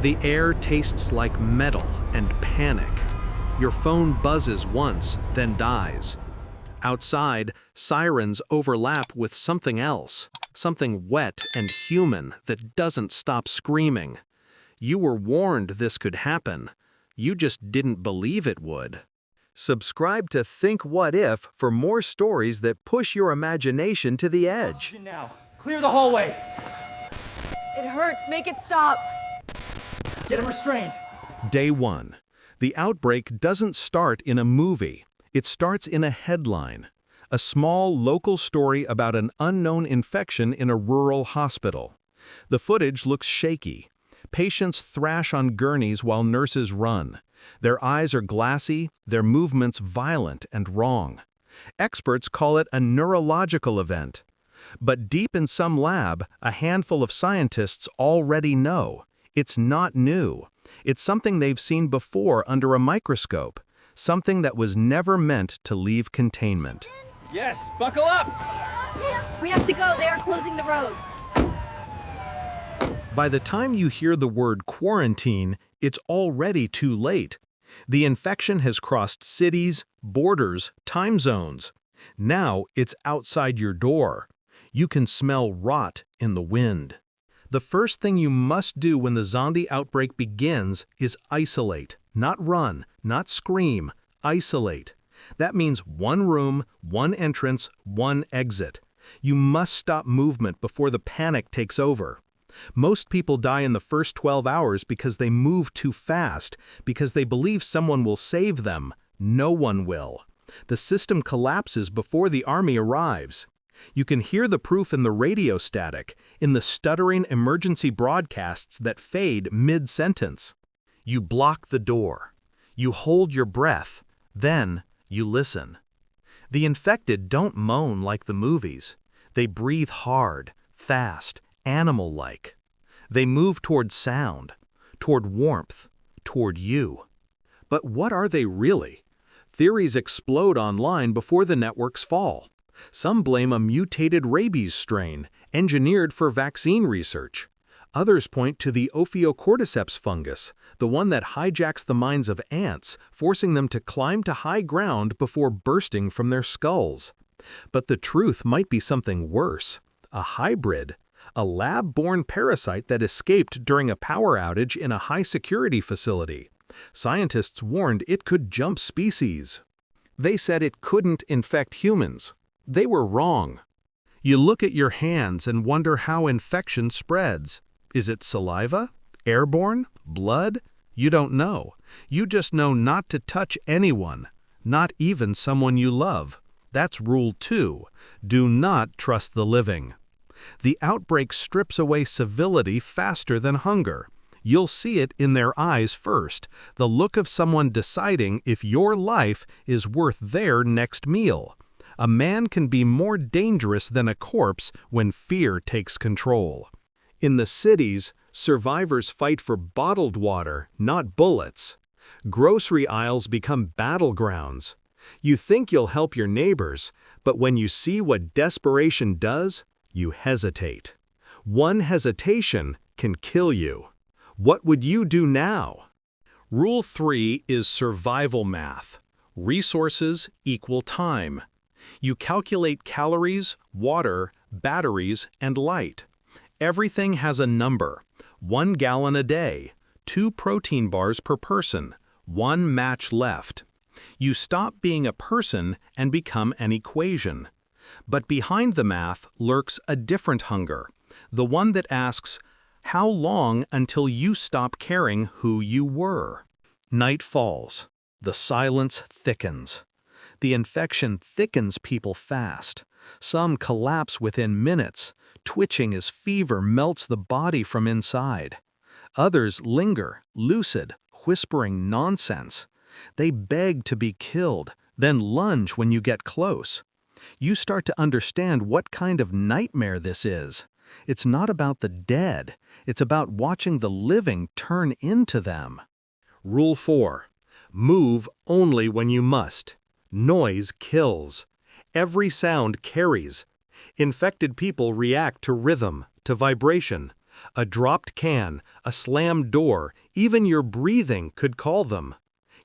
The air tastes like metal and panic. Your phone buzzes once, then dies. Outside, sirens overlap with something else, something wet and human that doesn't stop screaming. You were warned this could happen. You just didn't believe it would. Subscribe to Think What If for more stories that push your imagination to the edge. Oxygen now. Clear the hallway. It hurts. Make it stop. Get him restrained. Day 1. The outbreak doesn't start in a movie. It starts in a headline. A small local story about an unknown infection in a rural hospital. The footage looks shaky. Patients thrash on gurneys while nurses run. Their eyes are glassy, their movements violent and wrong. Experts call it a neurological event. But deep in some lab, a handful of scientists already know. It's not new. It's something they've seen before under a microscope. Something that was never meant to leave containment. Yes, buckle up! We have to go. They are closing the roads. By the time you hear the word quarantine, it's already too late. The infection has crossed cities, borders, time zones. Now it's outside your door. You can smell rot in the wind. The first thing you must do when the zombie outbreak begins is isolate. Not run, not scream, isolate. That means one room, one entrance, one exit. You must stop movement before the panic takes over. Most people die in the first 12 hours because they move too fast, because they believe someone will save them. No one will. The system collapses before the army arrives. You can hear the proof in the radio static, in the stuttering emergency broadcasts that fade mid-sentence. You block the door. You hold your breath. Then you listen. The infected don't moan like the movies. They breathe hard, fast, animal-like. They move toward sound, toward warmth, toward you. But what are they really? Theories explode online before the networks fall. Some blame a mutated rabies strain, engineered for vaccine research. Others point to the Ophiocordyceps fungus, the one that hijacks the minds of ants, forcing them to climb to high ground before bursting from their skulls. But the truth might be something worse. A hybrid. A lab-borne parasite that escaped during a power outage in a high-security facility. Scientists warned it could jump species. They said it couldn't infect humans. They were wrong. You look at your hands and wonder how infection spreads. Is it saliva? Airborne? Blood? You don't know. You just know not to touch anyone, not even someone you love. That's rule 2. Do not trust the living. The outbreak strips away civility faster than hunger. You'll see it in their eyes first, the look of someone deciding if your life is worth their next meal. A man can be more dangerous than a corpse when fear takes control. In the cities, survivors fight for bottled water, not bullets. Grocery aisles become battlegrounds. You think you'll help your neighbors, but when you see what desperation does, you hesitate. One hesitation can kill you. What would you do now? Rule 3 is survival math. Resources equal time. You calculate calories, water, batteries, and light. Everything has a number. 1 gallon a day, 2 protein bars per person, 1 match left. You stop being a person and become an equation. But behind the math lurks a different hunger, the one that asks, how long until you stop caring who you were? Night falls. The silence thickens. The infection thickens people fast. Some collapse within minutes, twitching as fever melts the body from inside. Others linger, lucid, whispering nonsense. They beg to be killed, then lunge when you get close. You start to understand what kind of nightmare this is. It's not about the dead. It's about watching the living turn into them. Rule 4. Move only when you must. Noise kills. Every sound carries. Infected people react to rhythm, to vibration. A dropped can, a slammed door, even your breathing could call them.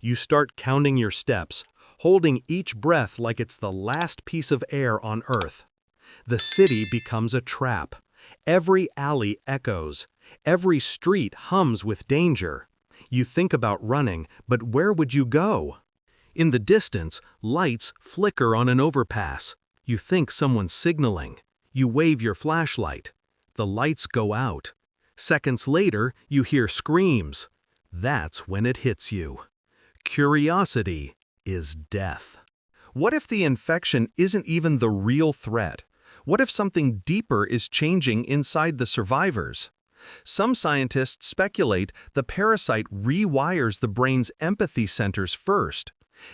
You start counting your steps, holding each breath like it's the last piece of air on Earth. The city becomes a trap. Every alley echoes. Every street hums with danger. You think about running, but where would you go? In the distance, lights flicker on an overpass. You think someone's signaling. You wave your flashlight. The lights go out. Seconds later, you hear screams. That's when it hits you. Curiosity is death. What if the infection isn't even the real threat? What if something deeper is changing inside the survivors? Some scientists speculate the parasite rewires the brain's empathy centers first.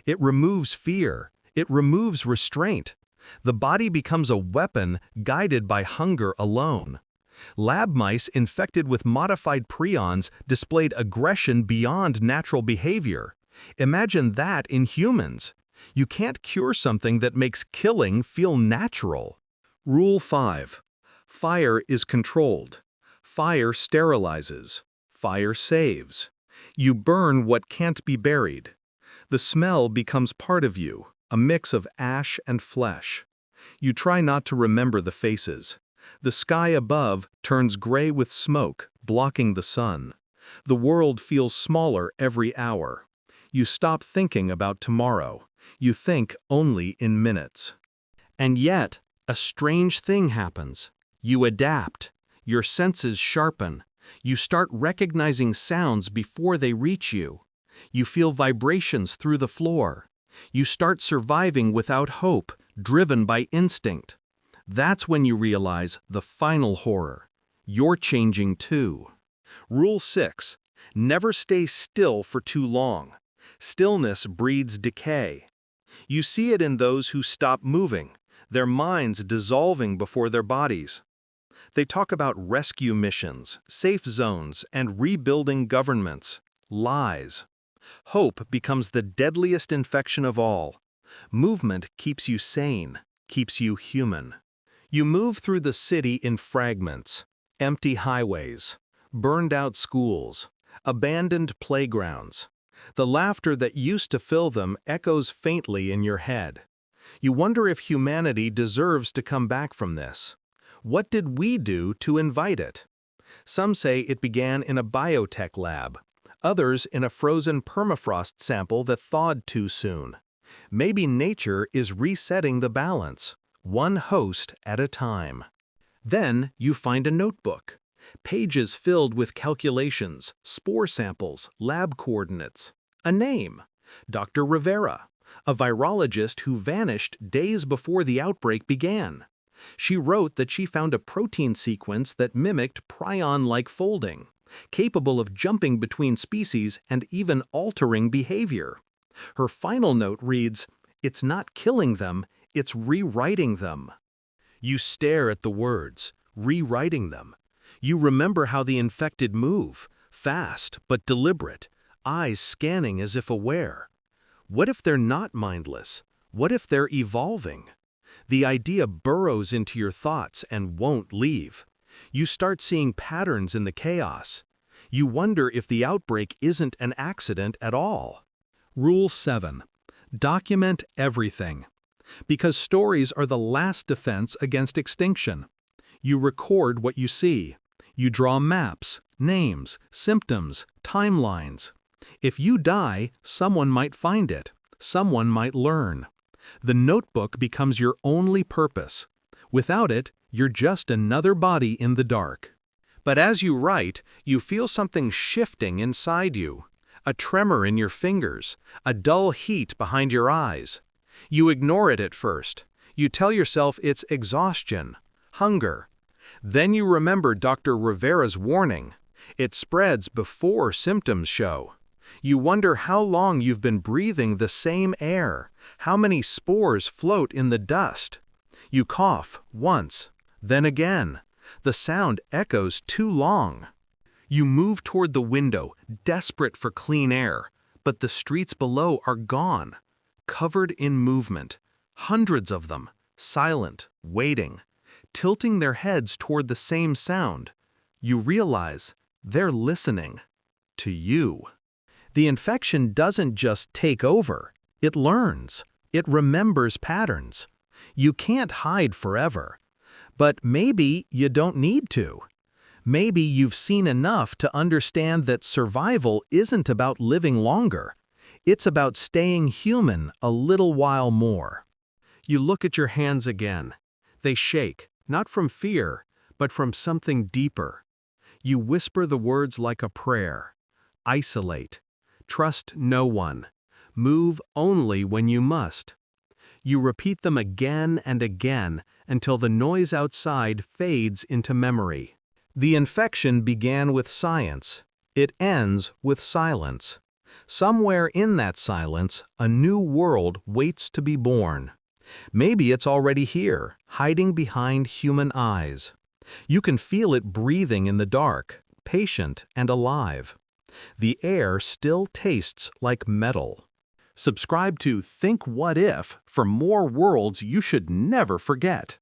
It removes fear. It removes restraint. The body becomes a weapon guided by hunger alone. Lab mice infected with modified prions displayed aggression beyond natural behavior. Imagine that in humans. You can't cure something that makes killing feel natural. Rule 5. Fire is controlled. Fire sterilizes. Fire saves. You burn what can't be buried. The smell becomes part of you, a mix of ash and flesh. You try not to remember the faces. The sky above turns gray with smoke, blocking the sun. The world feels smaller every hour. You stop thinking about tomorrow. You think only in minutes. And yet, a strange thing happens. You adapt. Your senses sharpen. You start recognizing sounds before they reach you. You feel vibrations through the floor. You start surviving without hope, driven by instinct. That's when you realize the final horror. You're changing too. Rule 6. Never stay still for too long. Stillness breeds decay. You see it in those who stop moving, their minds dissolving before their bodies. They talk about rescue missions, safe zones, and rebuilding governments. Lies. Hope becomes the deadliest infection of all. Movement keeps you sane, keeps you human. You move through the city in fragments. Empty highways, burned-out schools, abandoned playgrounds. The laughter that used to fill them echoes faintly in your head. You wonder if humanity deserves to come back from this. What did we do to invite it? Some say it began in a biotech lab, others in a frozen permafrost sample that thawed too soon. Maybe nature is resetting the balance, one host at a time. Then you find a notebook, pages filled with calculations, spore samples, lab coordinates. A name, Dr. Rivera, a virologist who vanished days before the outbreak began. She wrote that she found a protein sequence that mimicked prion-like folding, capable of jumping between species and even altering behavior. Her final note reads, "It's not killing them, it's rewriting them." You stare at the words, rewriting them. You remember how the infected move, fast but deliberate, eyes scanning as if aware. What if they're not mindless? What if they're evolving? The idea burrows into your thoughts and won't leave. You start seeing patterns in the chaos. You wonder if the outbreak isn't an accident at all. Rule 7. Document everything. Because stories are the last defense against extinction. You record what you see. You draw maps, names, symptoms, timelines. If you die, someone might find it. Someone might learn. The notebook becomes your only purpose. Without it, you're just another body in the dark. But as you write, you feel something shifting inside you. A tremor in your fingers, a dull heat behind your eyes. You ignore it at first. You tell yourself it's exhaustion, hunger. Then you remember Dr. Rivera's warning. It spreads before symptoms show. You wonder how long you've been breathing the same air, how many spores float in the dust. You cough once, then again. The sound echoes too long. You move toward the window, desperate for clean air, but the streets below are gone, covered in movement. Hundreds of them, silent, waiting, tilting their heads toward the same sound. You realize they're listening to you. The infection doesn't just take over, it learns. It remembers patterns. You can't hide forever. But maybe you don't need to. Maybe you've seen enough to understand that survival isn't about living longer. It's about staying human a little while more. You look at your hands again. They shake, not from fear, but from something deeper. You whisper the words like a prayer. Isolate. Trust no one. Move only when you must. You repeat them again and again until the noise outside fades into memory. The infection began with science. It ends with silence. Somewhere in that silence, a new world waits to be born. Maybe it's already here, hiding behind human eyes. You can feel it breathing in the dark, patient and alive. The air still tastes like metal. Subscribe to Think What If for more worlds you should never forget.